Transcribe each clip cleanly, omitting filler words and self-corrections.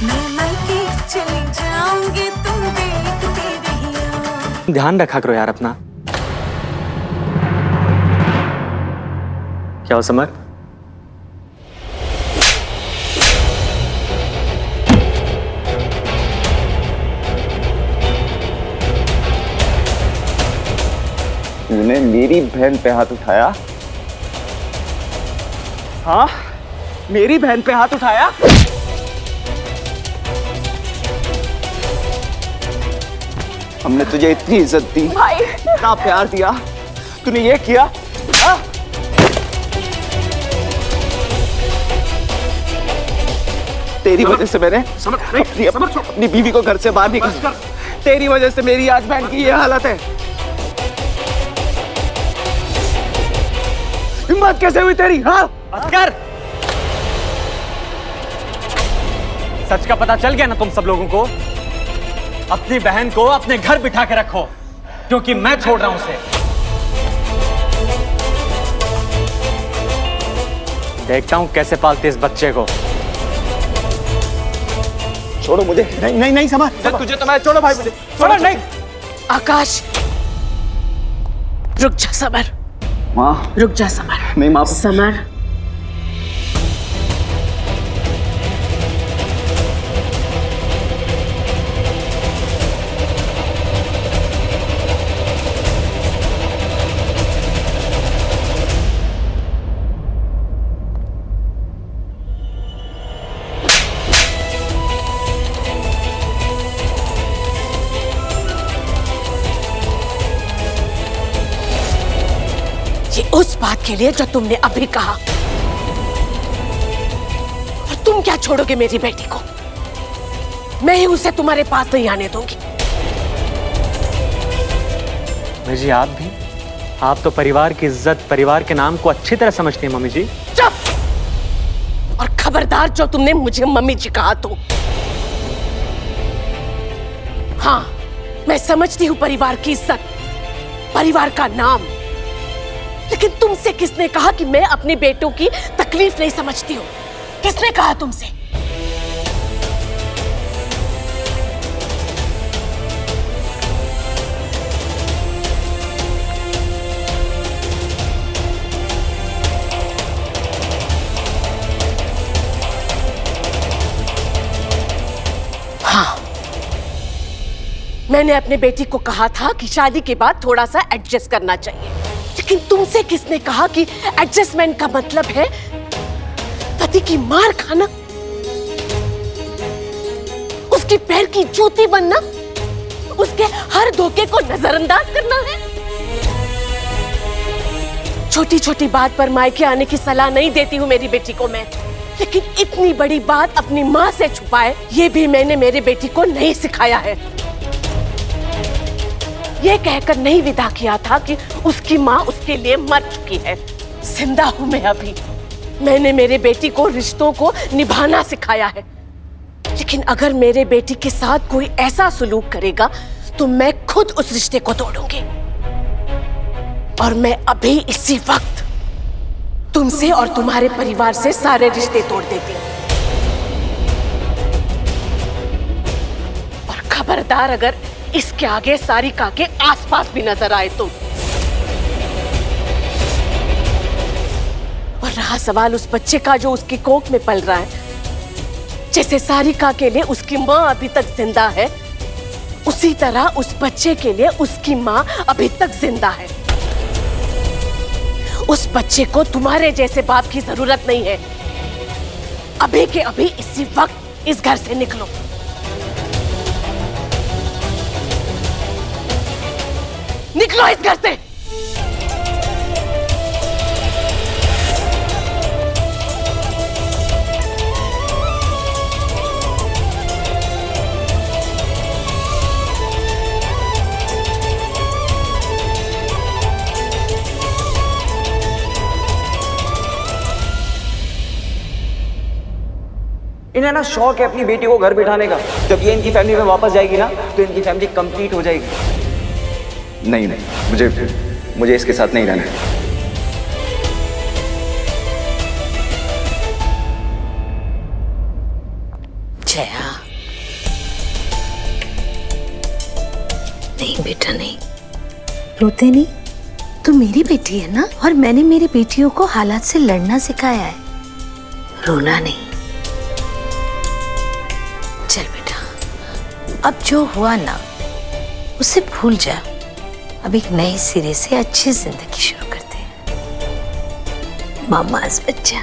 मैं मायके चली जाऊंगी, तुम देखते रहियो। ध्यान रखा करो यार अपना। क्या हो समर? तूने मेरी बहन पे हाथ उठाया? हाँ, मेरी बहन पे हाथ उठाया? हमने तुझे इतनी इज्जत दी, इतना प्यार दिया, तूने ये किया? हाँ? तेरी वजह से मैंने अपनी बीवी को घर से बाहर निकाला। तेरी वजह से मेरी आज बहन की ये हालत है। हिम्मत कैसे हुई तेरी? हाँ? अस्कर! सच का पता चल गया ना तुम सब लोगों को? अपनी बहन को अपने घर बिठा के रखो, क्योंकि मैं छोड़ रहा हूं उसे। देखता हूं कैसे पालते इस बच्चे को। छोड़ो मुझे। नहीं नहीं नहीं समझ, तुझे तो मैं छोड़ो भाई, मुझे छोड़ो। नहीं आकाश, रुक जा समर। माँ, रुक जा समर। नहीं माँ। समर, उस बात के लिए जो तुमने अभी कहा। और तुम क्या छोड़ोगे मेरी बेटी को? मैं ही उसे तुम्हारे पास नहीं आने दूंगी। जी आप भी? आप तो परिवार की इज्जत, परिवार के नाम को अच्छी तरह समझती हैं मम्मी जी। चुप! और खबरदार जो तुमने मुझे मम्मी जी कहा तो। हाँ, मैं समझती हूँ परिवार की इज्जत, परिवार का नाम, लेकिन तुमसे किसने कहा कि मैं अपने बेटों की तकलीफ नहीं समझती हूँ? किसने कहा तुमसे? हाँ, मैंने अपने बेटी को कहा था कि शादी के बाद थोड़ा सा एडजस्ट करना चाहिए, लेकिन तुमसे किसने कहा कि एडजस्टमेंट का मतलब है पति की मार खाना, उसकी पैर की जूती बनना, उसके हर धोखे को नजरअंदाज करना है? छोटी छोटी बात पर मायके आने की सलाह नहीं देती हूँ मेरी बेटी को मैं, लेकिन इतनी बड़ी बात अपनी माँ से छुपाए ये भी मैंने मेरी बेटी को नहीं सिखाया है। ये कहकर नहीं विदा किया था कि उसकी माँ उसके लिए मर चुकी है। जिंदा हूं मैं अभी। मैंने मेरे बेटी को रिश्तों को निभाना सिखाया है, लेकिन अगर मेरे बेटी के साथ कोई ऐसा सुलूक करेगा तो मैं खुद उस रिश्ते को तोड़ूंगी। और मैं अभी इसी वक्त तुमसे और तुम्हारे परिवार से सारे रिश्ते तोड़ देती हूँ। और खबरदार अगर इसके आगे सारिका के आसपास भी नजर आए तो। और रहा सवाल उस बच्चे का जो उसकी कोख में पल रहा है, जैसे सारिका के लिए उसकी माँ अभी तक जिंदा है, उसी तरह उस बच्चे के लिए उसकी माँ अभी तक जिंदा है। उस बच्चे को तुम्हारे जैसे बाप की जरूरत नहीं है। अभी के अभी इसी वक्त इस घर से निकलो। निकलो इस घर से। इन्हें ना शौक है अपनी बेटी को घर बिठाने का। जब ये इनकी फैमिली में वापस जाएगी ना तो इनकी फैमिली कंप्लीट हो जाएगी। नहीं नहीं, मुझे इसके साथ नहीं रहना। जया, नहीं बेटा नहीं, रोते नहीं। तू मेरी बेटी है ना, और मैंने मेरी बेटियों को हालात से लड़ना सिखाया है, रोना नहीं। चल बेटा, अब जो हुआ ना उसे भूल जा। अब एक नए सिरे से अच्छी जिंदगी शुरू करते हैं। मामा's बच्चा।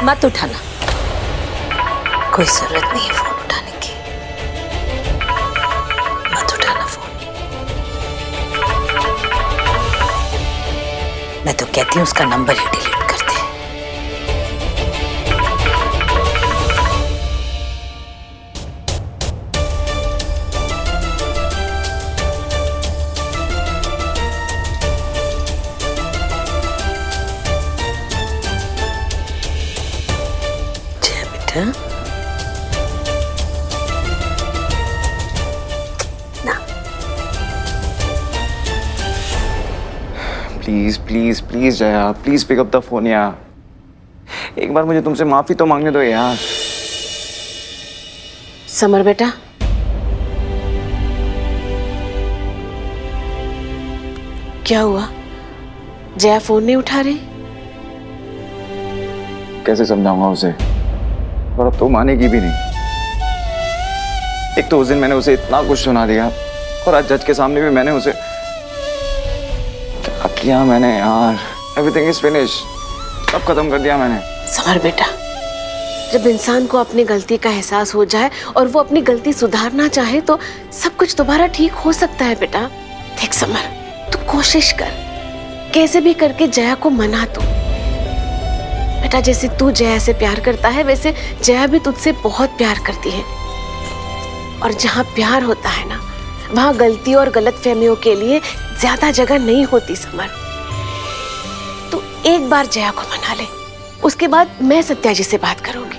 मत उठाना, कोई जरूरत नहीं है फोन उठाने की। मत उठाना फोन। मैं तो कहती हूँ उसका नंबर ही डिलीट कर दे। जय बेटा, ना please please please Jaya, please pick up the phone यार। एक बार मुझे तुमसे माफी तो मांगने दो यार। समर बेटा, क्या हुआ? जया फोन नहीं उठा रही? कैसे समझाऊंगा उसे, और अब तो मानेगी भी नहीं। एक तो उस दिन मैंने उसे इतना कुछ सुना दिया, और आज जज के सामने भी मैंने उसे क्या किया मैंने यार। एवरीथिंग इज फिनिश, सब खत्म कर दिया मैंने। समर बेटा, जब इंसान को अपनी गलती का एहसास हो जाए और वो अपनी गलती सुधारना चाहे तो सब कुछ दोबारा ठीक हो सकता है बेटा। देख समर, तू कोशिश कर, कैसे भी करके जया को मना तू। बेटा, जैसे तू जया से प्यार करता है वैसे जया भी तुझसे बहुत प्यार करती है, और जहाँ प्यार होता है ना वहाँ गलती और गलतफहमियों के लिए ज्यादा जगह नहीं होती समर। तू एक बार जया को मना ले, उसके बाद मैं सत्या जी से बात करूंगी।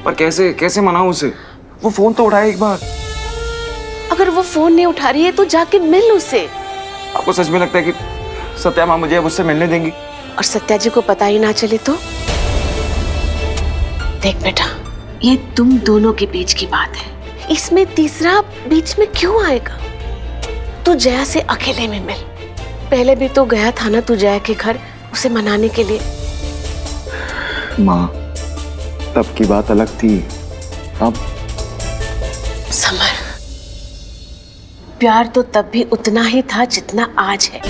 पर कैसे कैसे मनाऊं उसे? वो फोन तो उठाए एक बार। अगर वो फोन नहीं उठा रही है तो जाके मिल उससे। आपको सच में लगता है कि सत्या माँ मुझे अब उससे मिलने देंगी? और सत्या जी को पता ही ना चले तो? देख बेटा, ये तुम दोनों के बीच की बात है, इसमें तीसरा बीच में क्यों आएगा? तू जया से अकेले में मिल। पहले भी तो गया था ना तू जया के घर उसे मनाने के लिए। माँ, तब की बात अलग थी, अब समर, प्यार तो तब भी उतना ही था जितना आज है।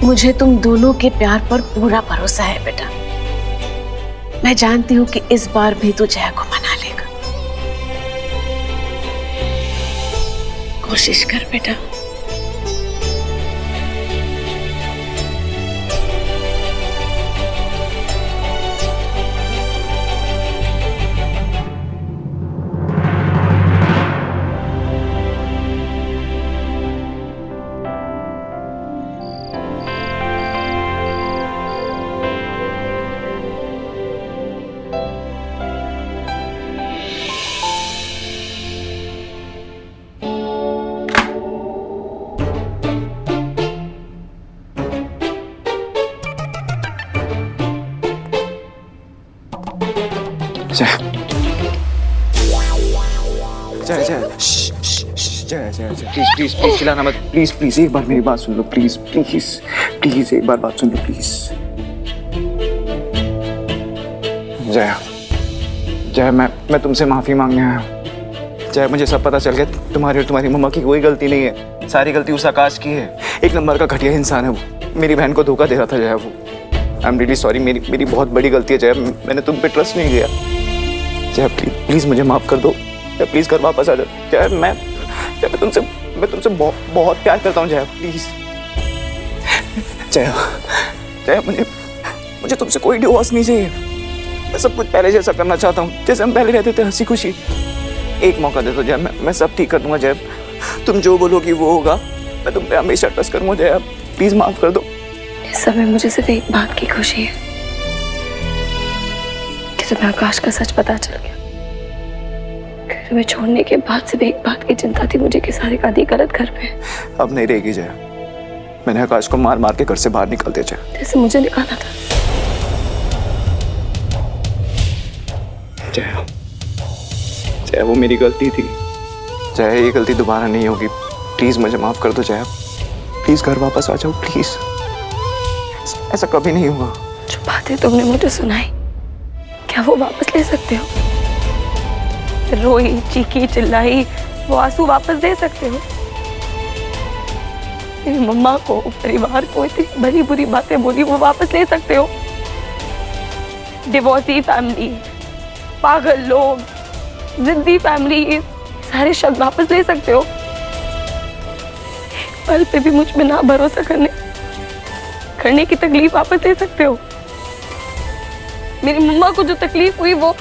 मुझे तुम दोनों के प्यार पर पूरा भरोसा है बेटा। मैं जानती हूँ कि इस बार भी तू जया को मना लेगा। कोशिश कर बेटा। प्लीज प्लीज प्लीज चिल्लाना मत। प्लीज प्लीज एक बार मेरी बात सुन लो। प्लीज प्लीज प्लीज एक बार बात सुन लो प्लीज। जया, जया, मैं तुमसे माफी मांगने आया हूँ। जया, मुझे सब पता चल गया, तुम्हारी और तुम्हारी मम्मा की कोई गलती नहीं है। सारी गलती उस आकाश की है। एक नंबर का घटिया इंसान है वो। मेरी बहन को धोखा दे रहा था जया वो। आई एम रियली सॉरी, मेरी बहुत बड़ी गलती है जया। मैंने तुम पे ट्रस्ट नहीं किया। जया प्लीज मुझे माफ कर दो। जया प्लीज घर वापस आ जाओ। जया मैं तुमसे बहुत प्यार करता हूँ जया, प्लीज। जया मुझे तुमसे कोई डिवोर्स नहीं चाहिए। मैं सब कुछ पहले जैसा करना चाहता हूँ, जैसे हम पहले रहते थे, हंसी खुशी। एक मौका दे दो जया, मैं सब ठीक कर दूंगा जया। तुम जो बोलोगी वो होगा। मैं तुम पे हमेशा ट्रस्ट करूंगा जया, प्लीज माफ कर दो। इस समय मुझे सिर्फ एक बात की खुशी है कि तुम्हें आकाश का सच पता चल गया। तुम्हें छोड़ने के बाद सिर्फ एक बात की चिंता थी मुझे कि सारी आदि गलत घर में। अब नहीं रहेगी जया, मैंने आकाश को मार मार के घर से बाहर निकाल दिया जया। जैसे मुझे निकाला था। जया, जया वो मेरी गलती थी। जया ये गलती दोबारा नहीं होगी। प्लीज मुझे माफ कर दो जया। प्लीज घर वापस आ जाओ प्लीज। ऐसा कभी नहीं हुआ। जो बातें तुमने मुझे सुनाई, क्या वो वापस ले सकते हो? रोई, चीखी, चिल्लाई, वो आंसू वापस दे सकते हो? मेरी मम्मा को, परिवार को इतनी बड़ी बुरी बातें बोली, वो वापस ले सकते हो? डिवोर्सी फैमिली, पागल लोग, जिद्दी फैमिली, ये सारे शब्द वापस ले सकते हो? एक पल पे भी मुझ में ना भरोसा करने की तकलीफ वापस ले सकते हो? मेरी मम्मा को जो तकलीफ हुई वो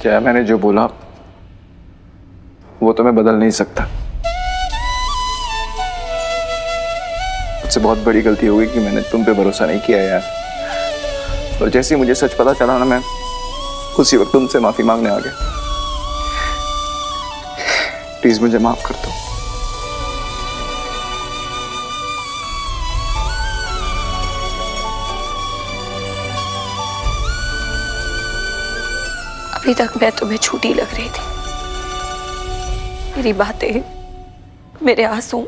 जया, मैंने जो बोला वो तो मैं बदल नहीं सकता। मुझसे बहुत बड़ी गलती हो गई कि मैंने तुम पे भरोसा नहीं किया यार। और जैसे ही मुझे सच पता चला ना, मैं उसी वक्त तुमसे माफी मांगने आ गया। प्लीज मुझे माफ कर दो। अभी तक मैं तुम्हें झूठी लग रही थी। मेरी बातें, मेरे आंसू,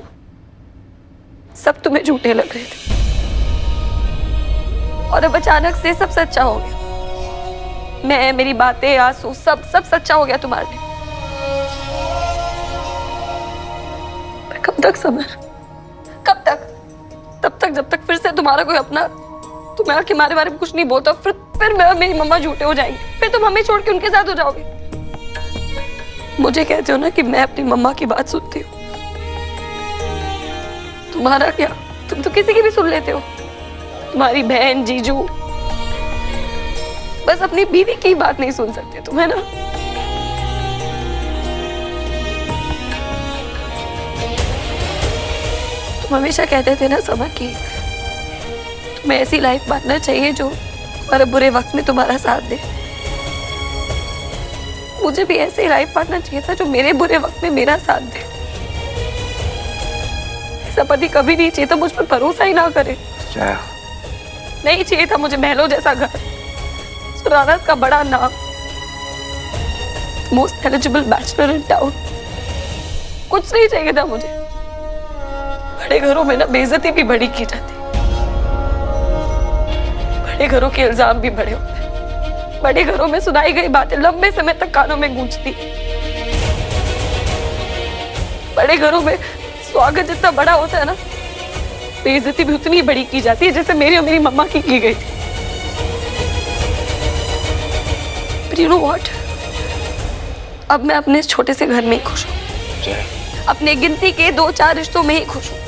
सब तुम्हें झूठे लग रहे थे। और अब अचानक से सब सच्चा हो गया। मैं, मेरी बातें, आंसू, सब सच्चा हो गया तुम्हारे लिए। मैं कब तक समर? कब तक? तब तक जब तक फिर से तुम्हारा कोई अपना तुम्हें आके हमारे बारे में कुछ नहीं बोलता। फिर मैं और मेरी मम्मा झूठे हो जाएंगे। फिर तुम हमें छोड़ के उनके साथ हो जाओगे। मुझे कहते हो ना कि मैं अपनी मम्मा की बात सुनती हूँ। तुम्हारा क्या? तुम तो किसी की भी सुन लेते हो। तुम्हारी बहन, जीजू, बस अपनी बीवी की बात नहीं सुन सकते तुम, है ना? तुम हमेशा कहते थे ना समर की तुम्हें ऐसी लाइफ बांटना चाहिए जो तुम्हारे बुरे वक्त में तुम्हारा साथ दे। मुझे भी ऐसे ही लाइफ पार्टनर चाहिए था जो मेरे बुरे वक्त में मेरा साथ दे। ऐसा पति कभी नहीं चाहिए था मुझ पर भरोसा ही ना करे। जया, नहीं चाहिए था मुझे महलों जैसा घर, सुरानत का बड़ा नाम, most eligible bachelor in town. कुछ नहीं चाहिए था मुझे। बड़े घरों में ना बेइज्जती भी बड़ी की जाती, बड़े घरों के इल्जाम भी बड़े होते हैं। बड़े घरों में सुनाई गई बातें लंबे समय तक कानों में गूंजती। बड़े घरों में स्वागत जितना बड़ा होता है ना, बेइज्जती भी उतनी बड़ी की जाती है जैसे मेरी और मेरी मम्मा की गई थी। But you know what? अब मैं अपने इस छोटे से घर में ही खुश हूँ। अपने गिनती के 2-4 रिश्तों में ही खुश हूँ।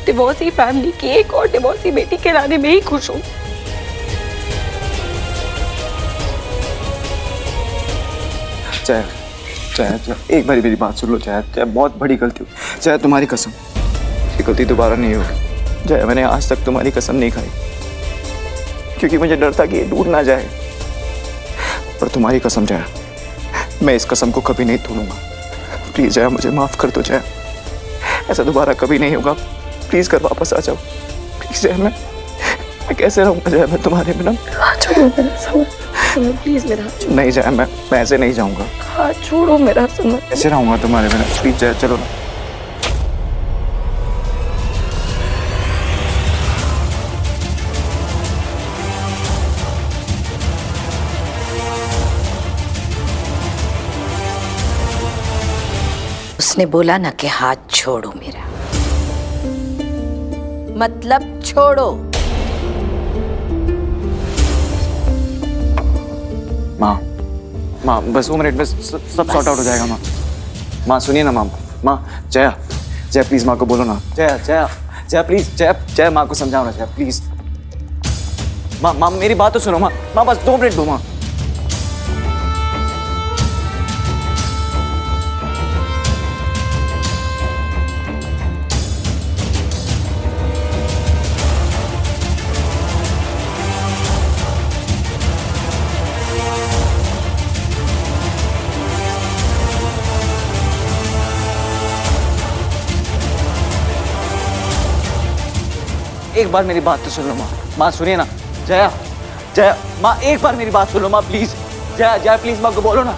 डिवोर्सी फैमिली की एक और डिवोर्सी बेटी के लाने में ही खुश हूँ। जया, जया, एक बारी मेरी बात सुन लो जया। जया, बहुत बड़ी गलती हुई। जया, तुम्हारी कसम, ये गलती दोबारा नहीं होगी। जया, मैंने आज तक तुम्हारी कसम नहीं खाई क्योंकि मुझे डर था कि ये टूट ना जाए। पर तुम्हारी कसम जया, मैं इस कसम को कभी नहीं तोड़ूंगा। प्लीज जया, मुझे माफ कर दो जया। ऐसा दोबारा कभी नहीं होगा। प्लीज घर वापस आ जाओ। प्लीज जया, मैं कैसे रहूंगा जया मैं तुम्हारे बिना? हाथ छोड़ो मेरा समर, समर प्लीज मेरा हाथ छोड़ो। नहीं जया, मैं ऐसे नहीं जाऊंगा। हाथ छोड़ो मेरा समर। कैसे रहूंगा तुम्हारे बिना? प्लीज जया, चलो ना। उसने बोला ना कि हाथ छोड़ो मेरा, मतलब छोड़ो। माँ, बस 2 मिनट में सब सॉर्ट आउट हो जाएगा। माँ सुनिए ना। माँ, जया, प्लीज माँ को बोलो ना। जया प्लीज, जया माँ को समझाओ ना। जया प्लीज। माँ मेरी बात तो सुनो। माँ बस 2 मिनट दो। माँ एक बार मेरी बात तो सुन लो माँ। माँ सुनिए ना। जया, जया, माँ एक बार मेरी बात सुन लो माँ प्लीज। जया, जया प्लीज माँ को बोलो ना।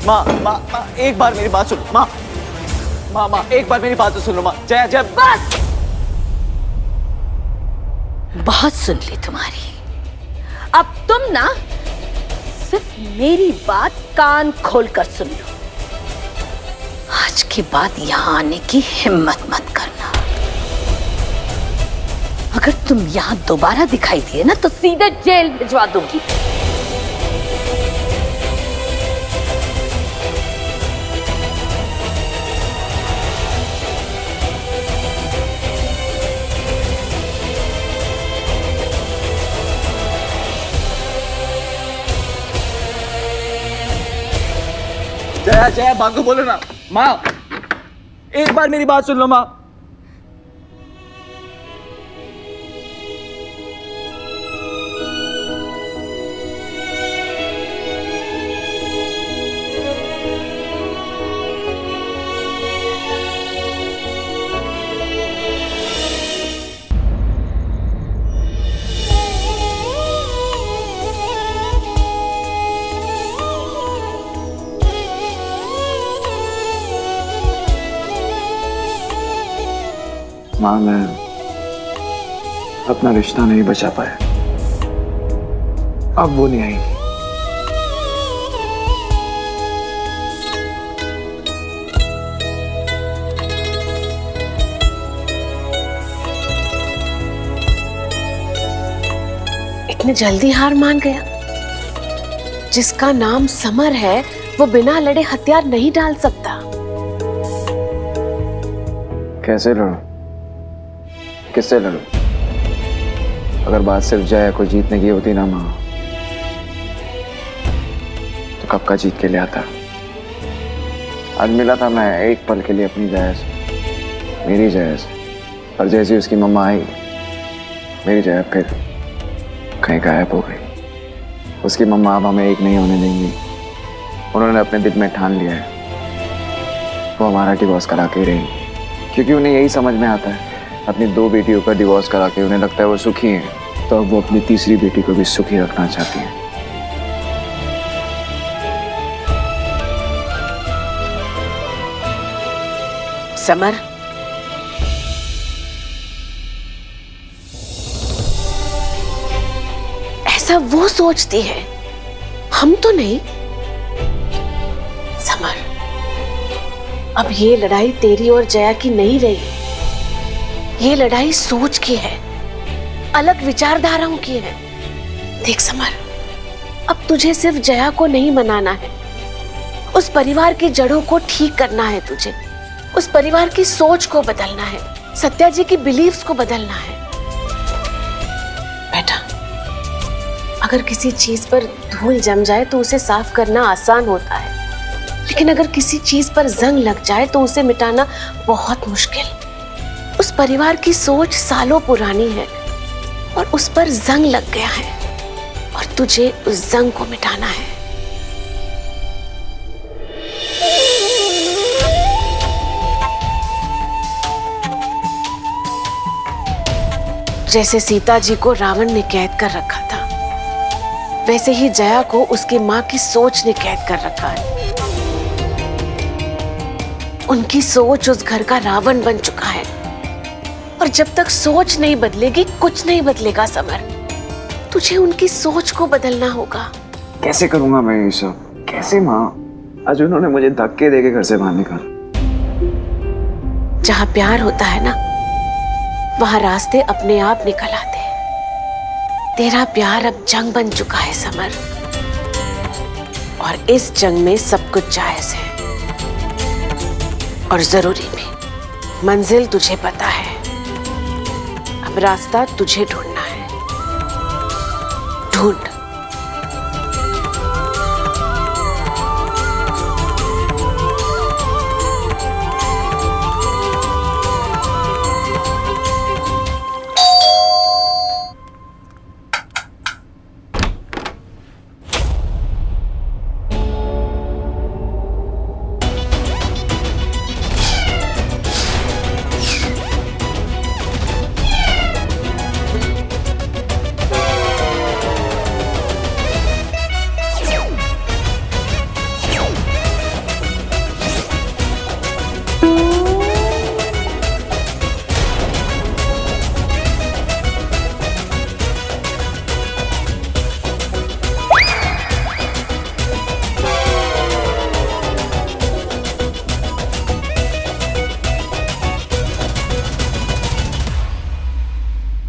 माँ, माँ, माँ एक बार मेरी बात सुन लो माँ। माँ, माँ एक बार मेरी बात तो सुन लो माँ। जया, जया बस, बहुत सुन ली तुम्हारी। अब तुम ना सिर्फ मेरी बात कान खोलकर सुन लो। आज के बाद यहां आने की हिम्मत मत करना। अगर तुम यहां दोबारा दिखाई दिए ना तो सीधे जेल भिजवा दूंगी। जया, जया माँ को बोलो ना। माँ एक बार मेरी बात सुन लो माँ। माँ मैं अपना रिश्ता नहीं बचा पाया, अब वो नहीं आएगी। इतने जल्दी हार मान गया? जिसका नाम समर है वो बिना लड़े हथियार नहीं डाल सकता। कैसे लड़ूं? किससे लड़ूं? अगर बात सिर्फ जया को जीतने की होती ना माँ, तो कब का जीत के ले आता। आज मिला था मैं एक पल के लिए अपनी जया से, मेरी जया से, और जैसे उसकी मम्मा आई, मेरी जया फिर कहीं गायब हो गई। उसकी मम्मा अब हमें एक नहीं होने देंगी। उन्होंने अपने दिल में ठान लिया है वो हमारा डिवोर्स करा के रहेंगी, क्योंकि उन्हें यही समझ में आता है अपनी 2 बेटियों का डिवोर्स करा के उन्हें लगता है वो सुखी हैं, तो अब वो अपनी तीसरी बेटी को भी सुखी रखना चाहती हैं। समर, ऐसा वो सोचती है, हम तो नहीं। समर, अब ये लड़ाई तेरी और जया की नहीं रही, ये लड़ाई सोच की है, अलग विचारधाराओं की है। देख समर, अब तुझे सिर्फ जया को नहीं मनाना है, उस परिवार की जड़ों को ठीक करना है तुझे, उस परिवार की सोच को बदलना है, सत्या जी की बिलीव्स को बदलना है। बेटा, अगर किसी चीज पर धूल जम जाए तो उसे साफ करना आसान होता है, लेकिन अगर किसी चीज पर जंग लग जाए तो उसे मिटाना बहुत मुश्किल। उस परिवार की सोच सालों पुरानी है और उस पर जंग लग गया है और तुझे उस जंग को मिटाना है। जैसे सीता जी को रावण ने कैद कर रखा था, वैसे ही जया को उसकी मां की सोच ने कैद कर रखा है। उनकी सोच उस घर का रावण बन चुका है और जब तक सोच नहीं बदलेगी कुछ नहीं बदलेगा समर। तुझे उनकी सोच को बदलना होगा। कैसे करूंगा मैं ये सब? कैसे माँ? आज उन्होंने मुझे धक्के देके घर से बाहर निकाला। जहां प्यार होता है ना, वहां रास्ते अपने आप निकल आते हैं। तेरा प्यार अब जंग बन चुका है समर, और इस जंग में सब कुछ जायज है और जरूरी भी। मंजिल तुझे पता है, अब रास्ता तुझे ढूंढना है। ढूंढ।